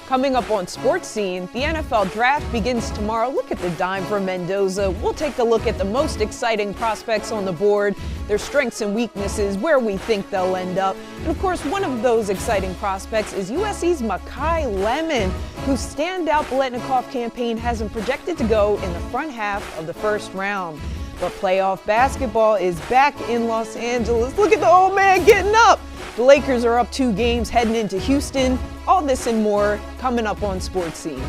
Coming up on Sports Scene, the NFL Draft begins tomorrow. Look at the dime for Mendoza. We'll take a look at the most exciting prospects on the board, their strengths and weaknesses, where we think they'll end up. And of course, one of those exciting prospects is USC's Makai, whose standout Biletnikoff campaign has him projected to go in the front half of the first round. But playoff basketball is back in Los Angeles. Look at the old man getting up. The Lakers are up 2 games heading into Houston. All this and more coming up on Sports Scene.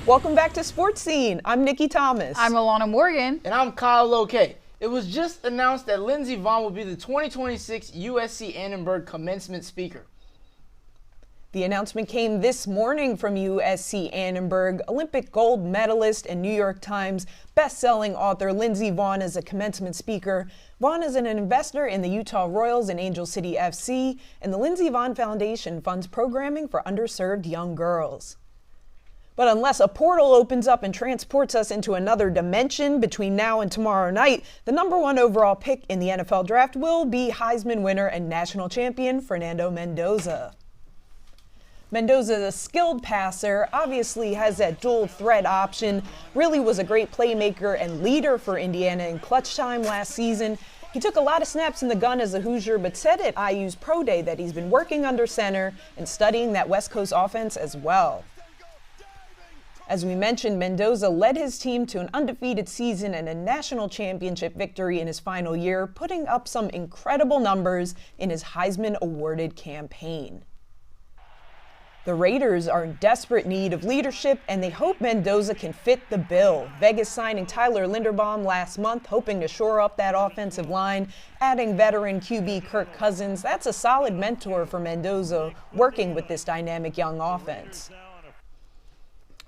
Welcome back to Sports Scene. I'm Nikki Thomas. I'm Alana Morgan. And I'm Kyle Lokay. It was just announced that Lindsey Vonn will be the 2026 USC Annenberg commencement speaker. The announcement came this morning from USC Annenberg. Olympic gold medalist and New York Times best-selling author Lindsey Vonn is a commencement speaker. Vonn is an investor in the Utah Royals and Angel City FC, and the Lindsey Vonn Foundation funds programming for underserved young girls. But unless a portal opens up and transports us into another dimension between now and tomorrow night, the #1 overall pick in the NFL Draft will be Heisman winner and national champion Fernando Mendoza. Mendoza is a skilled passer, obviously has that dual threat option, really was a great playmaker and leader for Indiana in clutch time last season. He took a lot of snaps in the gun as a Hoosier, but said at IU's Pro Day that he's been working under center and studying that West Coast offense as well. As we mentioned, Mendoza led his team to an undefeated season and a national championship victory in his final year, putting up some incredible numbers in his Heisman-awarded campaign. The Raiders are in desperate need of leadership, and they hope Mendoza can fit the bill. Vegas signing Tyler Linderbaum last month, hoping to shore up that offensive line, adding veteran QB Kirk Cousins. That's a solid mentor for Mendoza, working with this dynamic young offense.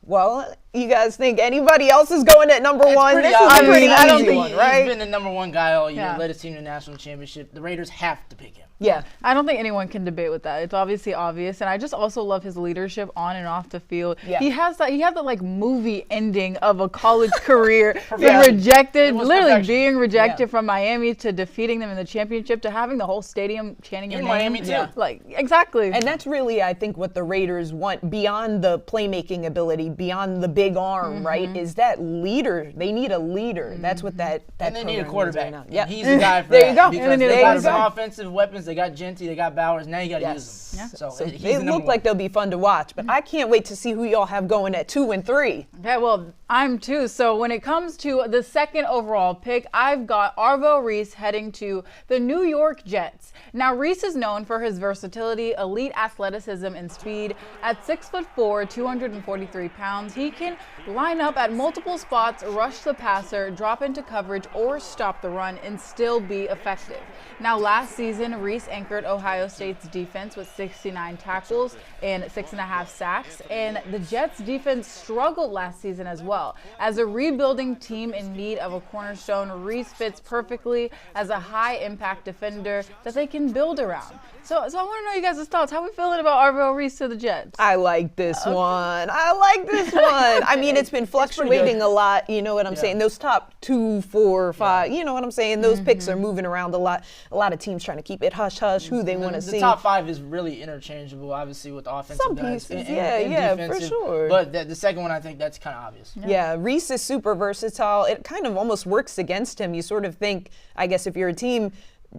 Well, you guys think anybody else is going at #1? This is a pretty easy one, right? He's been the #1 guy all year, Yeah. led his team to the national championship. The Raiders have to pick him. Yeah. I don't think anyone can debate with that. It's obviously obvious, and I just also love his leadership on and off the field. Yeah. He had that like movie ending of a college career, being Yeah. rejected, It was literally perfection. being rejected Yeah. from Miami to defeating them in the championship to having the whole stadium chanting your In name. Miami, too. Yeah. Like exactly. And that's really, I think, what the Raiders want beyond the playmaking ability, beyond the big arm, right? Is that leader. They need a leader. That's what that And they need a program needs quarterback. right now. And Yeah. he's the guy for There that. you go. Because And they need they a got quarterback. some offensive weapons. They got Genty, they got Bowers. Now you got to Yes. use them. Yeah. So, he's They the look #1. like they'll be fun to watch, but I can't wait to see who y'all have going at 2 and 3. Okay, well, I'm too. So when it comes to the second overall pick, I've got Arvo Reese heading to the New York Jets. Now, Reese is known for his versatility, elite athleticism, and speed. At 6'4", 243 pounds, he can line up at multiple spots, rush the passer, drop into coverage, or stop the run and still be effective. Now, last season, Reese anchored Ohio State's defense with 69 tackles and 6.5 sacks, and the Jets defense struggled last season as well. As a rebuilding team in need of a cornerstone, Reese fits perfectly as a high-impact defender that they can build around. So I want to know you guys' thoughts. How are we feeling about Arvo Reese to the Jets? I like this one. I like this one. I mean, it's been fluctuating a lot. You know what I'm saying? Those top 2, 4, 5, you know what I'm saying? Those picks are moving around a lot. A lot of teams trying to keep it hush-hush, who they want to see. The top 5 is really interchangeable, obviously, with offensive Some guys pieces, and yeah, for defensive. sure. But the second one, I think that's kind of obvious. Yeah, Reese is super versatile. It kind of almost works against him. You sort of think, I guess if you're a team,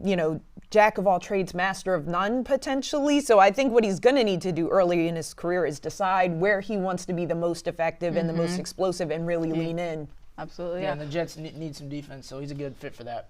you know, jack of all trades, master of none, potentially. So I think what he's going to need to do early in his career is decide where he wants to be the most effective and the most explosive and really lean in. Absolutely, Yeah, yeah. and the Jets need some defense, so he's a good fit for that.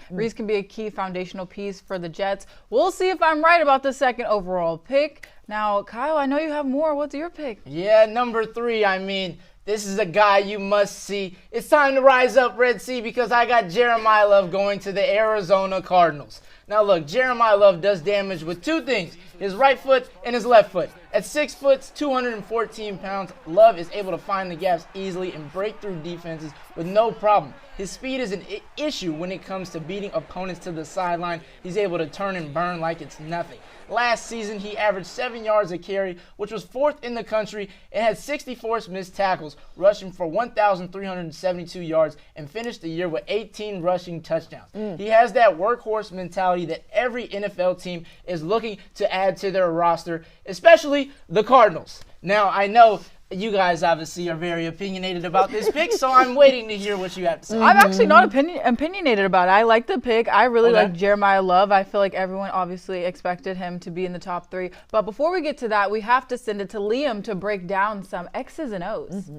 Reese can be a key foundational piece for the Jets. We'll see if I'm right about the second overall pick. Now, Kyle, I know you have more. What's your pick? Yeah, #3, I mean, this is a guy you must see. It's time to rise up, Red Sea, because I got Jeremiah Love going to the Arizona Cardinals. Now look, Jeremiah Love does damage with 2 things, his right foot and his left foot. At 6 foot, 214 pounds, Love is able to find the gaps easily and break through defenses with no problem. His speed is an issue when it comes to beating opponents to the sideline. He's able to turn and burn like it's nothing. Last season, he averaged 7 yards a carry, which was 4th in the country, and had 64 missed tackles, rushing for 1,372 yards, and finished the year with 18 rushing touchdowns. He has that workhorse mentality that every NFL team is looking to add to their roster, especially the Cardinals. Now, I know you guys obviously are very opinionated about this pick, so I'm waiting to hear what you have to say. I'm actually not opinionated about it. I like the pick. I really like Jeremiah Love. I feel like everyone obviously expected him to be in the top 3. But before we get to that, we have to send it to Liam to break down some X's and O's.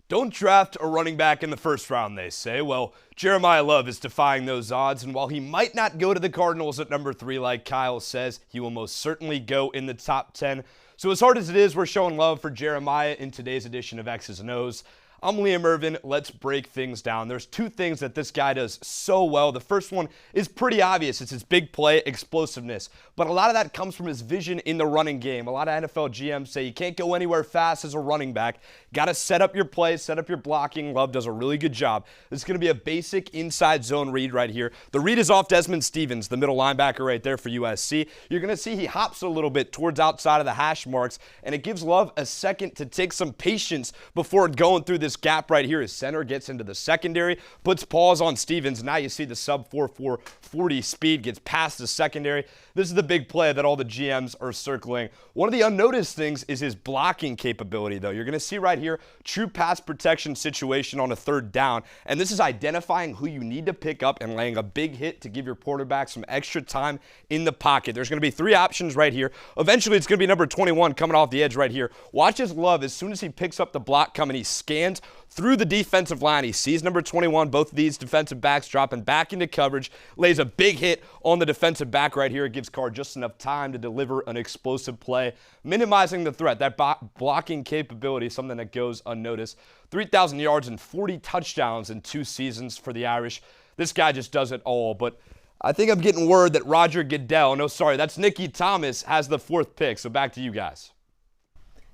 Don't draft a running back in the first round, they say. Well, Jeremiah Love is defying those odds, and while he might not go to the Cardinals at number 3 like Kyle says, he will most certainly go in the top 10. So as hard as it is, we're showing love for Jeremiah in today's edition of X's and O's. I'm Liam Irvin. Let's break things down. There's 2 things that this guy does so well. The first one is pretty obvious. It's his big play explosiveness. But a lot of that comes from his vision in the running game. A lot of NFL GMs say you can't go anywhere fast as a running back. Got to set up your play, set up your blocking. Love does a really good job. This is going to be a basic inside zone read right here. The read is off Desmond Stevens, the middle linebacker right there for USC. You're going to see he hops a little bit towards outside of the hash marks, and it gives Love a second to take some patience before going through this gap right here. His center gets into the secondary, puts paws on Stevens. Now you see the sub 4.4 40 speed gets past the secondary. This is the big play that all the GMs are circling. One of the unnoticed things is his blocking capability, though. You're going to see right here, true pass protection situation on a 3rd down, and this is identifying who you need to pick up and laying a big hit to give your quarterback some extra time in the pocket. There's going to be 3 options right here. Eventually, it's going to be number 21 coming off the edge right here. Watch his Love. As soon as he picks up the block coming, he scans through the defensive line. He sees number 21, both of these defensive backs dropping back into coverage, lays a big hit on the defensive back right here. It gives Carr just enough time to deliver an explosive play, minimizing the threat. That blocking capability is something that goes unnoticed. 3,000 yards and 40 touchdowns in 2 seasons for the Irish. This guy just does it all, but I think I'm getting word that Roger Goodell, no, sorry, that's Nicky Thomas, has the 4th pick, so back to you guys.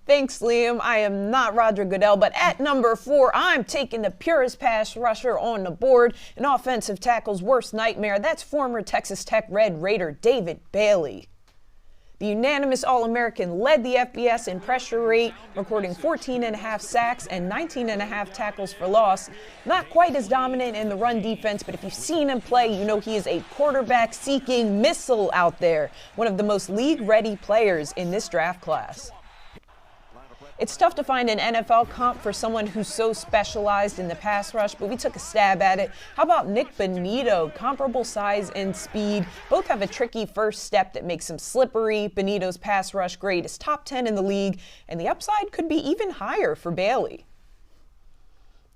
Thanks, Liam. I am not Roger Goodell, but at number 4, I'm taking the purest pass rusher on the board, an offensive tackle's worst nightmare. That's former Texas Tech Red Raider David Bailey. The unanimous All-American led the FBS in pressure rate, recording 14.5 sacks and 19.5 tackles for loss. Not quite as dominant in the run defense, but if you've seen him play, you know he is a quarterback-seeking missile out there, one of the most league-ready players in this draft class. It's tough to find an NFL comp for someone who's so specialized in the pass rush, but we took a stab at it. How about Nick Bottino? Comparable size and speed. Both have a tricky first step that makes them slippery. Bonito's pass rush grade is top 10 in the league, and the upside could be even higher for Bailey.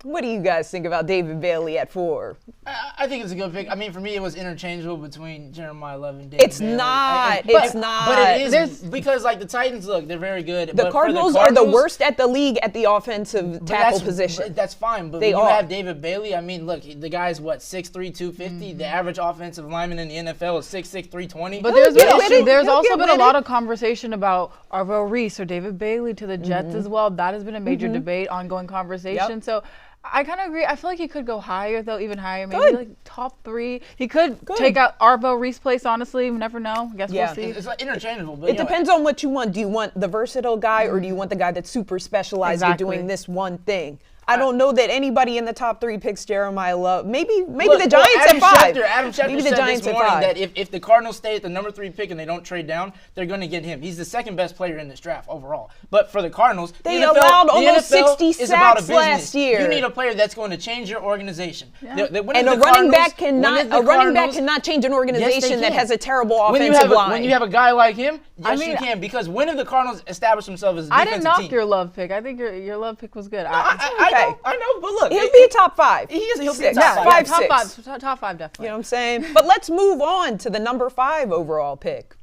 What do you guys think about David Bailey at 4? I think it's a good pick. I mean, for me, it was interchangeable between Jeremiah Love and David It's Bailey. not. But it is because, like, the Titans, look, they're very good. The Cardinals are the worst at the league at the offensive tackle position. That's fine, but when you have David Bailey, I mean, look, the guy's, 6'3", 250. The average offensive lineman in the NFL is 6'6", 320. But there's also been a lot of conversation about Arvo Reese or David Bailey to the Jets as well. That has been a major debate, ongoing conversation. Yep. So I kind of agree. I feel like he could go higher, though, even higher, maybe like top 3. He could take out Arvo Reese place, honestly. We never know. I guess we'll see. It's like interchangeable. But it depends on what you want. Do you want the versatile guy or do you want the guy that's super specialized at doing this one thing? I don't know that anybody in the top 3 picks Jeremiah Love. Maybe the Giants at 5. Adam Schefter said this morning that if the Cardinals stay at the number 3 pick and they don't trade down, they're going to get him. He's the 2nd best player in this draft overall. But for the Cardinals, they allowed almost 60 sacks last year. You need a player that's going to change your organization. Yeah. And a running back cannot change an organization that has a terrible offensive line. When you have a guy like him, yes, you can. Because when have the Cardinals established themselves as a defensive team? I didn't knock your Love pick. I think your Love pick was good. I know, but look. He'll be top 5. He'll be top 5. Top 5, definitely. You know what I'm saying? But let's move on to the number 5 overall pick.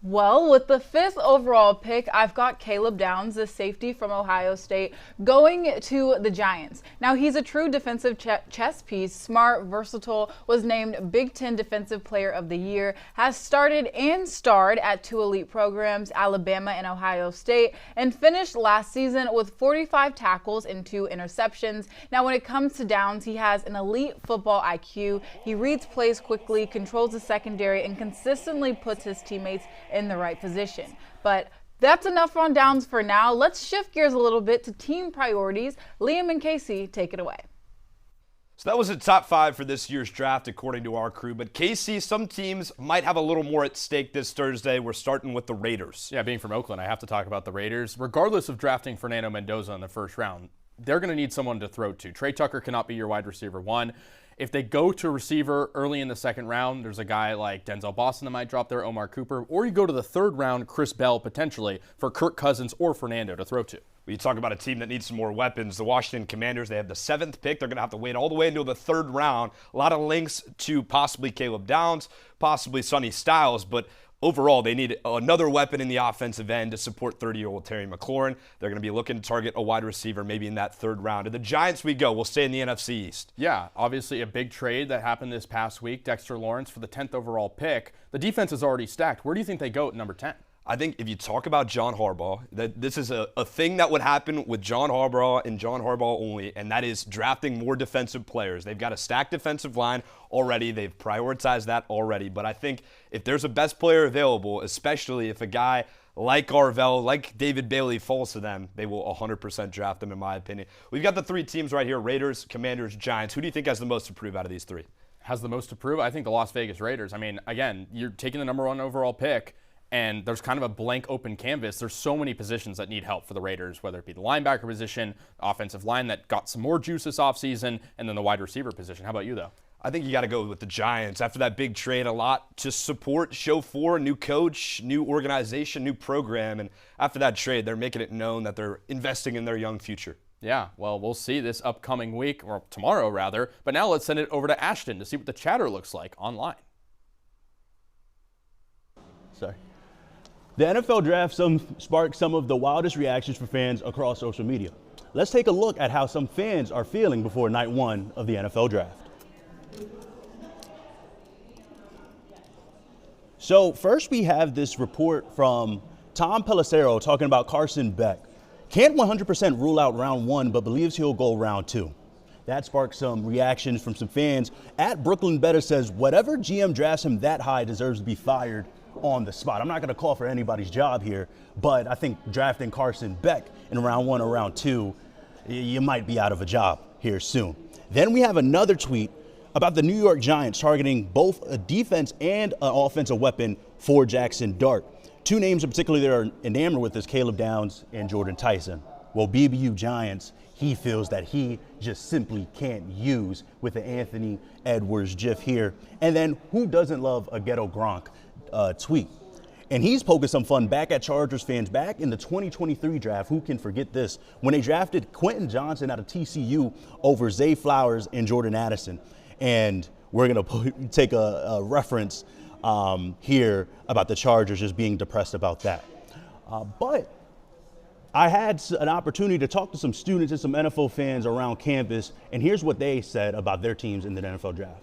Well, with the 5th overall pick, I've got Caleb Downs, the safety from Ohio State, going to the Giants. Now, he's a true defensive chess piece, smart, versatile, was named Big Ten Defensive Player of the Year, has started and starred at 2 elite programs, Alabama and Ohio State, and finished last season with 45 tackles and 2 interceptions. Now, when it comes to Downs, he has an elite football IQ. He reads plays quickly, controls the secondary, and consistently puts his teammates in the right position. But that's enough on Downs for now. Let's shift gears a little bit to team priorities. Liam and Casey, take it away. So that was a top 5 for this year's draft, according to our crew. But Casey, some teams might have a little more at stake this Thursday. We're starting with the Raiders. Yeah, being from Oakland, I have to talk about the Raiders. Regardless of drafting Fernando Mendoza in the first round, they're going to need someone to throw to. Trey Tucker cannot be your wide receiver 1. If they go to a receiver early in the second round, there's a guy like Denzel Boston that might drop there, Omar Cooper, or you go to the third round, Chris Bell potentially, for Kirk Cousins or Fernando to throw to. When you talk about a team that needs some more weapons, the Washington Commanders, they have the 7th pick. They're going to have to wait all the way until the 3rd round. A lot of links to possibly Caleb Downs, possibly Sonny Styles, but overall, they need another weapon in the offensive end to support 30-year-old Terry McLaurin. They're going to be looking to target a wide receiver maybe in that 3rd round. To the Giants we go. We'll stay in the NFC East. Yeah, obviously a big trade that happened this past week. Dexter Lawrence for the 10th overall pick. The defense is already stacked. Where do you think they go at number 10? I think if you talk about John Harbaugh, that this is a thing that would happen with John Harbaugh and John Harbaugh only, and that is drafting more defensive players. They've got a stacked defensive line already. They've prioritized that already. But I think if there's a best player available, especially if a guy like Arvell, like David Bailey falls to them, they will 100% draft them, in my opinion. We've got the 3 teams right here, Raiders, Commanders, Giants. Who do you think has the most to prove out of these 3? Has the most to prove? I think the Las Vegas Raiders. I mean, again, you're taking the number 1 overall pick, and there's kind of a blank open canvas. There's so many positions that need help for the Raiders, whether it be the linebacker position, offensive line that got some more juice this offseason, and then the wide receiver position. How about you, though? I think you got to go with the Giants. After that big trade, a lot to support, show for, new coach, new organization, new program. And after that trade, they're making it known that they're investing in their young future. Yeah, well, we'll see this upcoming week, or tomorrow rather. But now let's send it over to Ashton to see what the chatter looks like online. Sorry. The NFL draft sparked some of the wildest reactions for fans across social media. Let's take a look at how some fans are feeling before night 1 of the NFL draft. So first we have this report from Tom Pelissero talking about Carson Beck. Can't 100% rule out round 1, but believes he'll go round 2. That sparked some reactions from some fans. At Brooklyn Better says whatever GM drafts him that high deserves to be fired on the spot. I'm not going to call for anybody's job here, but I think drafting Carson Beck in round 1 or round 2, you might be out of a job here soon. Then we have another tweet about the New York Giants targeting both a defense and an offensive weapon for Jackson Dart. 2 names in particular that are enamored with is Caleb Downs and Jordan Tyson. Well, BBU Giants, he feels that he just simply can't use with the Anthony Edwards gif here. And then who doesn't love a ghetto Gronk tweet? And he's poking some fun back at Chargers fans back in the 2023 draft. Who can forget this? When they drafted Quentin Johnson out of TCU over Zay Flowers and Jordan Addison. And we're going to take a reference here about the Chargers just being depressed about that. But I had an opportunity to talk to some students and some NFL fans around campus, and here's what they said about their teams in the NFL draft.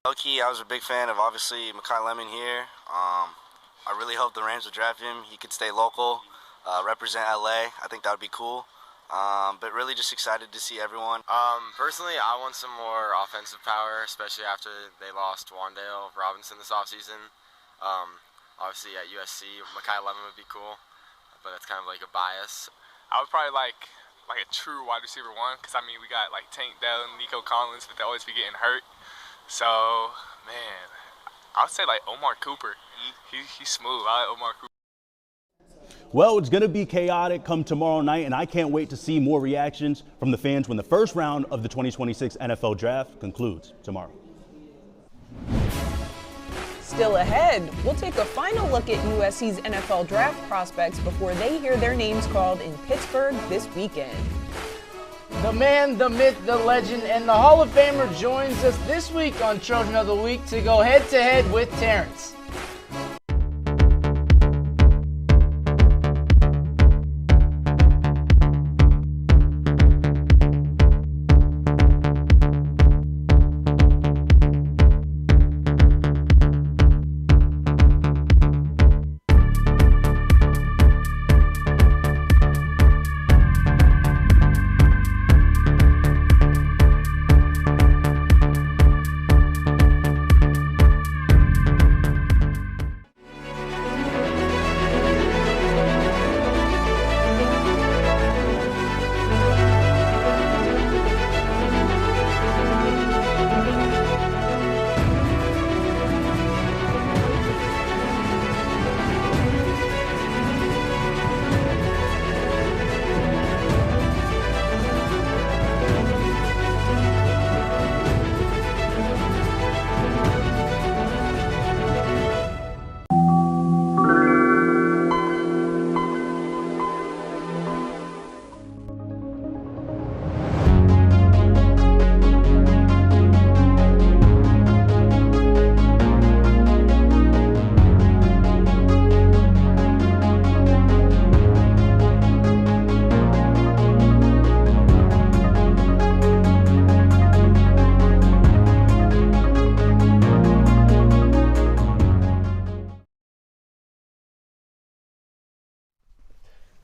Low-key, I was a big fan of, obviously, Makai Lemon here. I really hope the Rams would draft him. He could stay local, represent LA. I think that would be cool. But really just excited to see everyone. Personally, I want some more offensive power, especially after they lost Wandale Robinson this offseason. Obviously at USC, Makai Lemon would be cool, but that's kind of like a bias. I would probably like a true wide receiver 1, because I mean we got like Tank Dell and Nico Collins, but they always be getting hurt. So man, I would say like Omar Cooper. He's smooth. I like Omar Cooper. Well, it's going to be chaotic come tomorrow night, and I can't wait to see more reactions from the fans when the first round of the 2026 NFL Draft concludes tomorrow. Still ahead, we'll take a final look at USC's NFL draft prospects before they hear their names called in Pittsburgh this weekend. The man, the myth, the legend, and the Hall of Famer joins us this week on Trojan of the Week to go head-to-head with Terrence.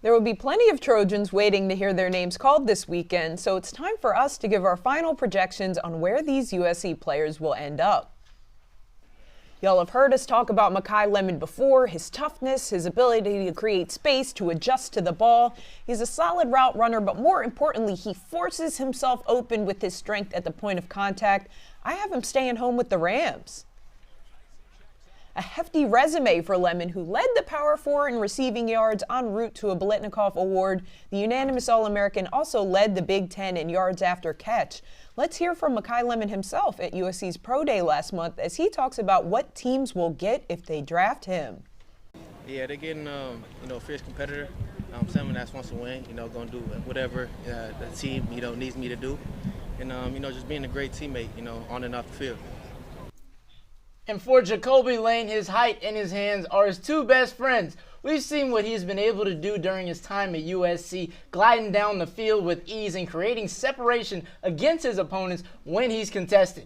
There will be plenty of Trojans waiting to hear their names called this weekend, so it's time for us to give our final projections on where these USC players will end up. Y'all have heard us talk about Makai Lemon before, his toughness, his ability to create space, to adjust to the ball. He's a solid route runner, but more importantly, he forces himself open with his strength at the point of contact. I have him staying home with the Rams. A hefty resume for Lemon, who led the Power 4 in receiving yards en route to a Biletnikoff Award. The unanimous All-American also led the Big Ten in yards after catch. Let's hear from Makai Lemon himself at USC's Pro Day last month as he talks about what teams will get if they draft him. Yeah, they're getting, a fierce competitor, someone that wants to win, going to do whatever the team, needs me to do. And, just being a great teammate, on and off the field. And for Jacobi Lane, his height and his hands are his two best friends. We've seen what he's been able to do during his time at USC, gliding down the field with ease and creating separation against his opponents when he's contested.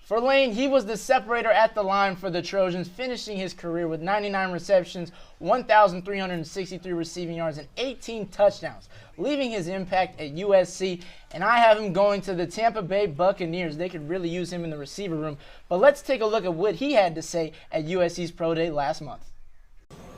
For Lane, he was the separator at the line for the Trojans, finishing his career with 99 receptions, 1,363 receiving yards, and 18 touchdowns, leaving his impact at USC. And I have him going to the Tampa Bay Buccaneers. They could really use him in the receiver room. But let's take a look at what he had to say at USC's Pro Day last month.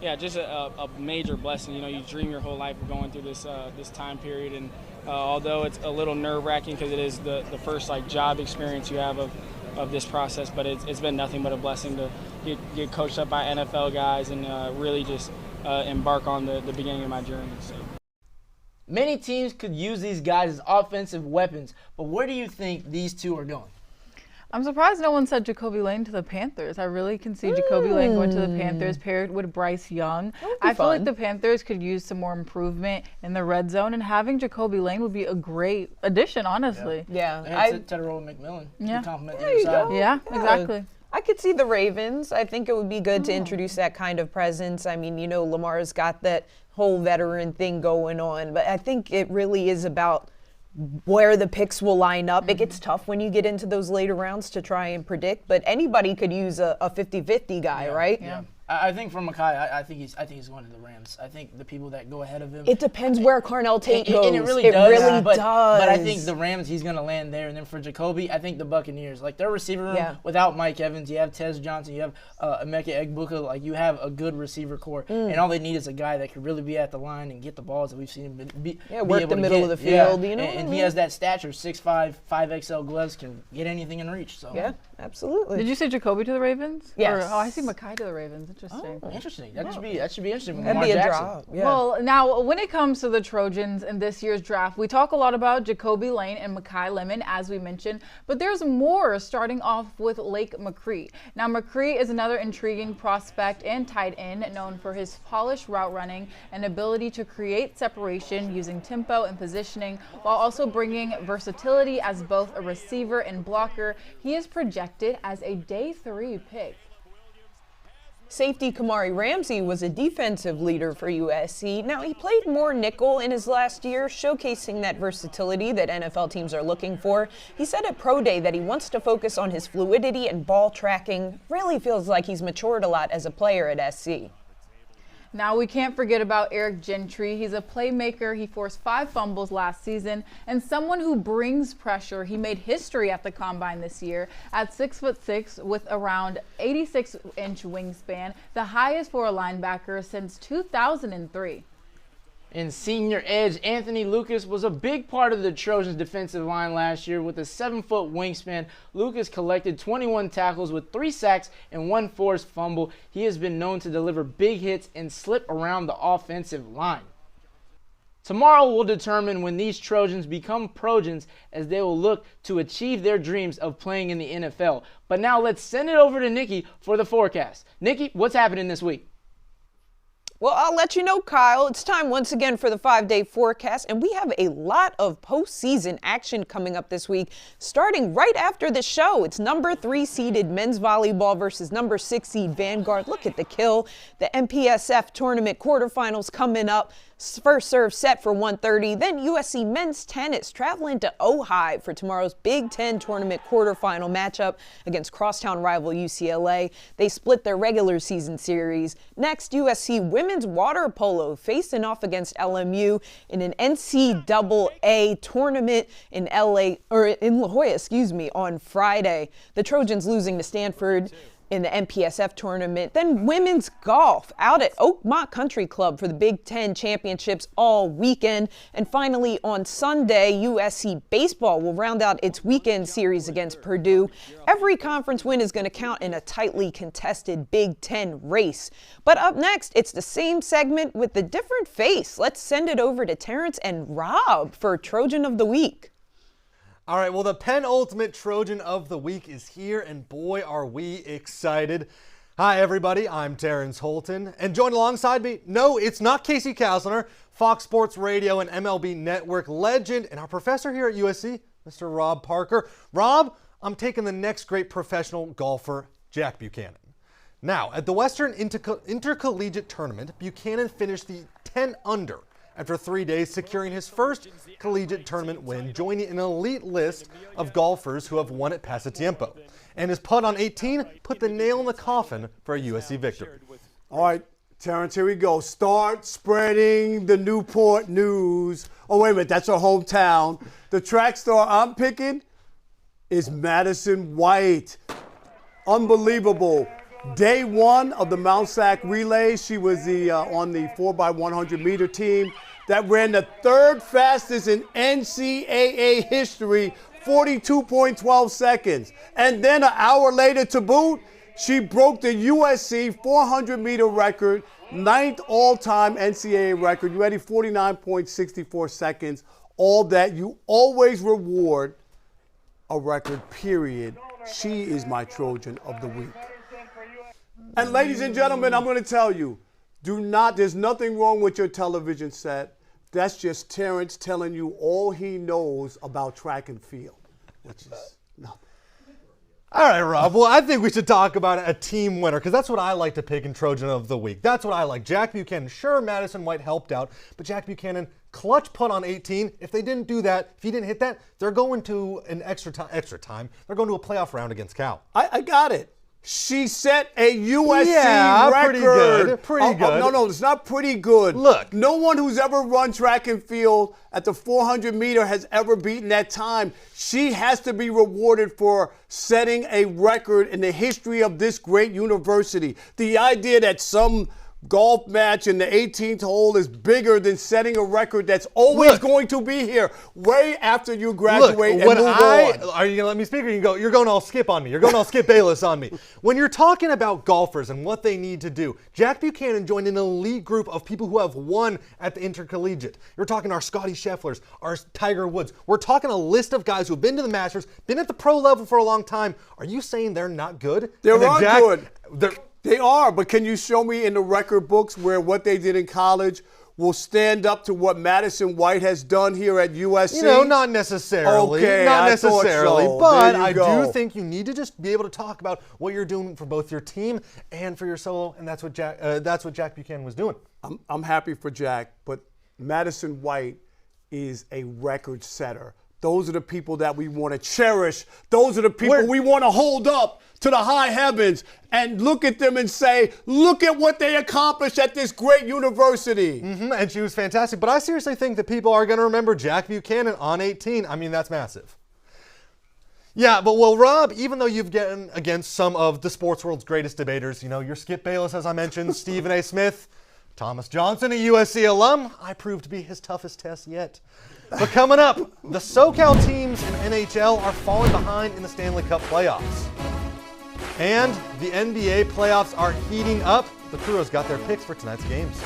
Yeah, just a major blessing. You dream your whole life of going through this time period, and although it's a little nerve-wracking because it is the first job experience you have of this process, but it's been nothing but a blessing to get coached up by NFL guys and really just embark on the beginning of my journey. So. Many teams could use these guys as offensive weapons, but where do you think these two are going? I'm surprised no one said Jacobi Lane to the Panthers. I really can see Jacobi Lane going to the Panthers paired with Bryce Young. I feel like the Panthers could use some more improvement in the red zone, and having Jacobi Lane would be a great addition, honestly. Yeah. And Tedero McMillan. Yeah. Compliment the other side. Yeah, exactly. I could see the Ravens. I think it would be good to introduce that kind of presence. I mean, Lamar's got that whole veteran thing going on, but I think it really is about where the picks will line up. It gets tough when you get into those later rounds to try and predict, but anybody could use a 50-50 guy, right? Yeah. I think for Makai, I think he's going to the Rams. I think the people that go ahead of him. It depends where Carnell Tate goes. And it really does. But I think the Rams, he's going to land there. And then for Jacobi, I think the Buccaneers, their receiver room without Mike Evans, you have Tez Johnson, you have Emeka Egbuka, you have a good receiver core. And all they need is a guy that could really be at the line and get the balls that we've seen him be work able the to middle of the field. And he has that stature, 6'5", 5XL gloves, can get anything in reach. So. Yeah, absolutely. Did you say Jacobi to the Ravens? Yes. I see Makai to the Ravens. Interesting. Oh, interesting. That should be interesting. That'd be a drop. Yeah. Well, now when it comes to the Trojans in this year's draft, we talk a lot about Jacobi Lane and Makai Lemon, as we mentioned, but there's more, starting off with Lake McCree. Now, McCree is another intriguing prospect and tight end known for his polished route running and ability to create separation using tempo and positioning, while also bringing versatility as both a receiver and blocker. He is projected as a day 3 pick. Safety Kamari Ramsey was a defensive leader for USC. Now, he played more nickel in his last year, showcasing that versatility that NFL teams are looking for. He said at Pro Day that he wants to focus on his fluidity and ball tracking. Really feels like he's matured a lot as a player at SC. Now, we can't forget about Eric Gentry. He's a playmaker. He forced 5 fumbles last season and someone who brings pressure. He made history at the Combine this year at 6'6" with around 86-inch wingspan, the highest for a linebacker since 2003. And senior edge Anthony Lucas was a big part of the Trojans' defensive line last year. With a 7-foot wingspan, Lucas collected 21 tackles with 3 sacks and 1 forced fumble. He has been known to deliver big hits and slip around the offensive line. Tomorrow will determine when these Trojans become Projans, as they will look to achieve their dreams of playing in the NFL. But now let's send it over to Nikki for the forecast. Nikki, what's happening this week? Well, I'll let you know, Kyle. It's time once again for the 5-day forecast, and we have a lot of postseason action coming up this week. Starting right after the show, it's number 3 seeded men's volleyball versus number 6 seed Vanguard. Look at the kill. The MPSF tournament quarterfinals coming up. First serve set for 1:30. Then USC men's tennis traveling to Ojai for tomorrow's Big Ten tournament quarterfinal matchup against crosstown rival UCLA. They split their regular season series. Next, USC women's women's water polo facing off against LMU in an NCAA tournament in La Jolla, on Friday. The Trojans losing to Stanford in the MPSF tournament. Then women's golf out at Oakmont Country Club for the Big Ten championships all weekend. And finally on Sunday, USC baseball will round out its weekend series against Purdue. Every conference win is going to count in a tightly contested Big Ten race. But up next, it's the same segment with a different face. Let's send it over to Terrence and Rob for Trojan of the Week. All right, well, the penultimate Trojan of the Week is here, and boy, are we excited. Hi, everybody. I'm Terrence Holton, and joined alongside me, no, it's not Casey Kaslner, Fox Sports Radio and MLB Network legend, and our professor here at USC, Mr. Rob Parker. Rob, I'm taking the next great professional golfer, Jack Buchanan. Now, at the Western Intercollegiate Tournament, Buchanan finished the 10 under after 3 days, securing his first collegiate tournament win, joining an elite list of golfers who have won at Pasatiempo. And his putt on 18 put the nail in the coffin for a USC victory. All right, Terrence, here we go. Start spreading the Newport news. Oh, wait a minute, that's our hometown. The track star I'm picking is Madison White. Unbelievable. Day one of the Mount Sac relay, she was on the 4x100 meter team that ran the third fastest in NCAA history, 42.12 seconds. And then an hour later to boot, she broke the USC 400 meter record, 9th all-time NCAA record. You ready? 49.64 seconds. All that. You always reward a record, period. She is my Trojan of the Week. And ladies and gentlemen, I'm going to tell you, there's nothing wrong with your television set. That's just Terrence telling you all he knows about track and field, which is nothing. All right, Rob. Well, I think we should talk about a team winner, because that's what I like to pick in Trojan of the Week. That's what I like. Jack Buchanan. Sure, Madison White helped out, but Jack Buchanan, clutch putt on 18. If they didn't do that, if he didn't hit that, they're going to an extra time. They're going to a playoff round against Cal. I got it. She set a USC record. Pretty good. No, it's not pretty good. Look. No one who's ever run track and field at the 400 meter has ever beaten that time. She has to be rewarded for setting a record in the history of this great university. The idea that some golf match in the 18th hole is bigger than setting a record that's always going to be here way after you graduate and move on. Are you going to let me speak, or you're going all Skip on me? You're going all Skip Bayless on me. When you're talking about golfers and what they need to do, Jack Buchanan joined an elite group of people who have won at the intercollegiate. You're talking our Scotty Schefflers, our Tiger Woods. We're talking a list of guys who've been to the Masters, been at the pro level for a long time. Are you saying they're not good? They're not good. They are, but can you show me in the record books where what they did in college will stand up to what Madison White has done here at USC? Not necessarily. Okay, not I necessarily. thought so. But I go. do think you need to just be able to talk about what you're doing for both your team and for your solo, and that's what Jack Buchanan was doing. I'm happy for Jack, but Madison White is a record setter. Those are the people that we want to cherish. Those are the people we want to hold up to the high heavens and look at them and say, look at what they accomplished at this great university. And she was fantastic. But I seriously think that people are going to remember Jack Buchanan on 18. I mean, that's massive. Yeah, but Rob, even though you've gotten against some of the sports world's greatest debaters, your Skip Bayless, as I mentioned, Stephen A. Smith, Thomas Johnson, a USC alum, I proved to be his toughest test yet. But coming up, the SoCal teams in NHL are falling behind in the Stanley Cup playoffs. And the NBA playoffs are heating up. The crew has got their picks for tonight's games.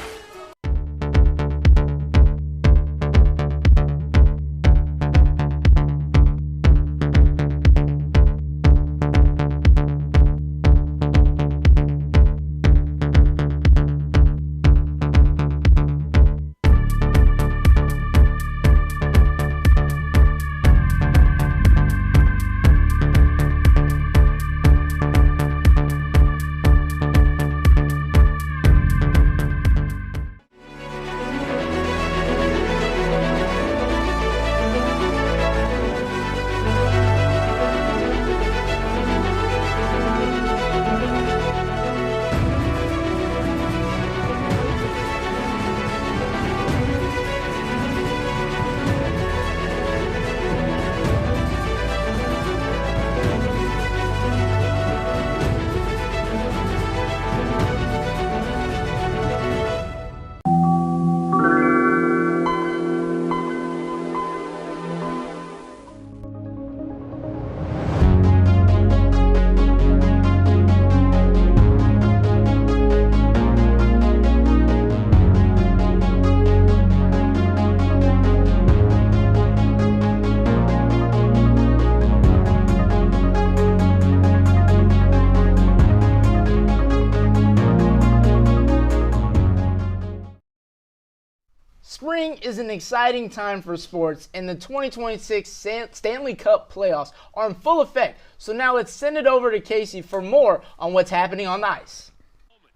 Spring is an exciting time for sports, and the 2026 Stanley Cup playoffs are in full effect. So now let's send it over to Casey for more on what's happening on the ice.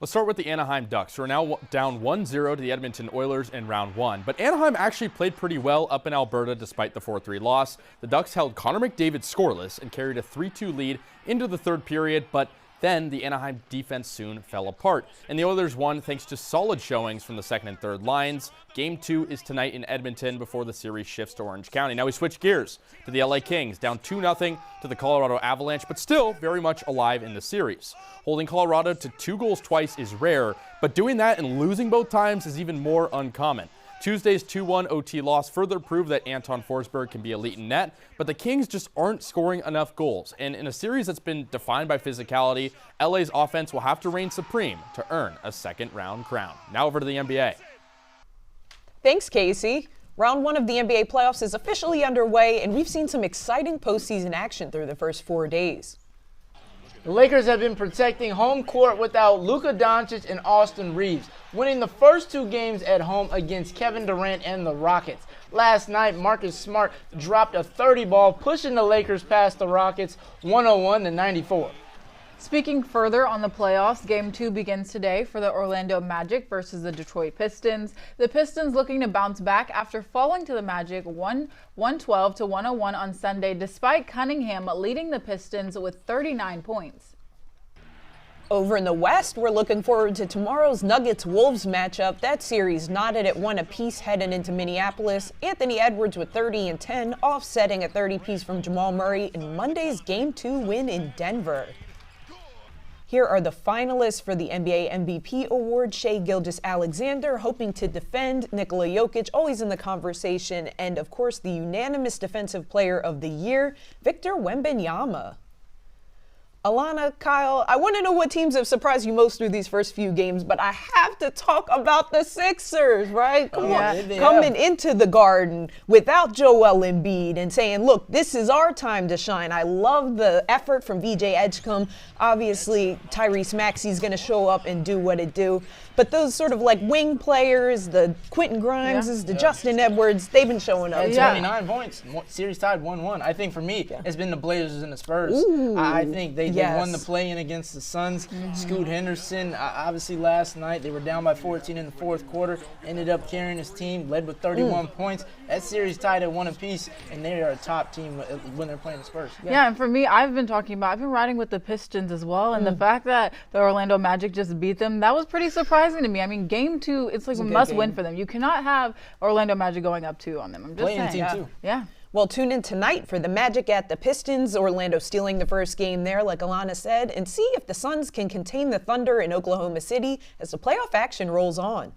Let's start with the Anaheim Ducks, who are now down 1-0 to the Edmonton Oilers in round 1. But Anaheim actually played pretty well up in Alberta despite the 4-3 loss. The Ducks held Connor McDavid scoreless and carried a 3-2 lead into the third period, but then the Anaheim defense soon fell apart, and the Oilers won thanks to solid showings from the second and third lines. Game 2 is tonight in Edmonton before the series shifts to Orange County. Now we switch gears to the LA Kings, down 2-0 to the Colorado Avalanche, but still very much alive in the series. Holding Colorado to 2 goals twice is rare, but doing that and losing both times is even more uncommon. Tuesday's 2-1 OT loss further proved that Anton Forsberg can be elite in net, but the Kings just aren't scoring enough goals. And in a series that's been defined by physicality, LA's offense will have to reign supreme to earn a second-round crown. Now over to the NBA. Thanks, Casey. Round 1 of the NBA playoffs is officially underway, and we've seen some exciting postseason action through the first 4 days. The Lakers have been protecting home court without Luka Doncic and Austin Reeves, winning the first 2 games at home against Kevin Durant and the Rockets. Last night, Marcus Smart dropped a 30 ball, pushing the Lakers past the Rockets 101-94. Speaking further on the playoffs, Game 2 begins today for the Orlando Magic versus the Detroit Pistons. The Pistons looking to bounce back after falling to the Magic 112-101 on Sunday, despite Cunningham leading the Pistons with 39 points. Over in the West, we're looking forward to tomorrow's Nuggets-Wolves matchup. That series knotted at 1 apiece heading into Minneapolis. Anthony Edwards with 30 and 10, offsetting a 30-piece from Jamal Murray in Monday's Game 2 win in Denver. Here are the finalists for the NBA MVP award. Shai Gilgeous-Alexander hoping to defend. Nikola Jokic always in the conversation. And, of course, the unanimous Defensive Player of the Year, Victor Wembanyama. Alana, Kyle, I want to know what teams have surprised you most through these first few games, but I have to talk about the Sixers, right? Come on. Coming into the Garden without Joel Embiid and saying, look, this is our time to shine. I love the effort from VJ Edgecombe. Obviously, Tyrese Maxey's going to show up and do what it do. But those sort of like wing players, the Quentin Grimeses, the Justin Edwards, they've been showing up. 29 points, series tied 1-1. I think for me, it's been the Blazers and the Spurs. I think they won the play-in against the Suns. Scoot Henderson, obviously last night, they were down by 14 in the fourth quarter, ended up carrying his team, led with 31 points. That series tied at 1 apiece, and they are a top team when they're playing the Spurs. Yeah, and for me, I've been riding with the Pistons as well, and the fact that the Orlando Magic just beat them, that was pretty surprising to me. I mean, Game 2, it's like a must-win for them. You cannot have Orlando Magic going up 2 on them. I'm just saying. Team too. Yeah. Well, tune in tonight for the Magic at the Pistons. Orlando stealing the first game there, like Alana said, and see if the Suns can contain the Thunder in Oklahoma City as the playoff action rolls on.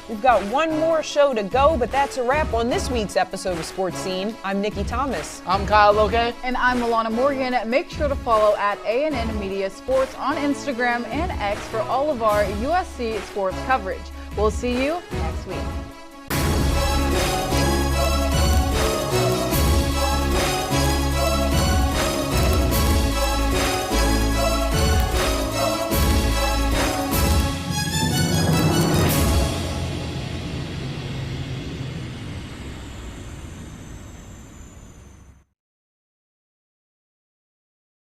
We've got one more show to go, but that's a wrap on this week's episode of Sports Scene. I'm Nikki Thomas. I'm Kyle Loke. And I'm Alana Morgan. Make sure to follow at ANN Media Sports on Instagram and X for all of our USC sports coverage. We'll see you next week.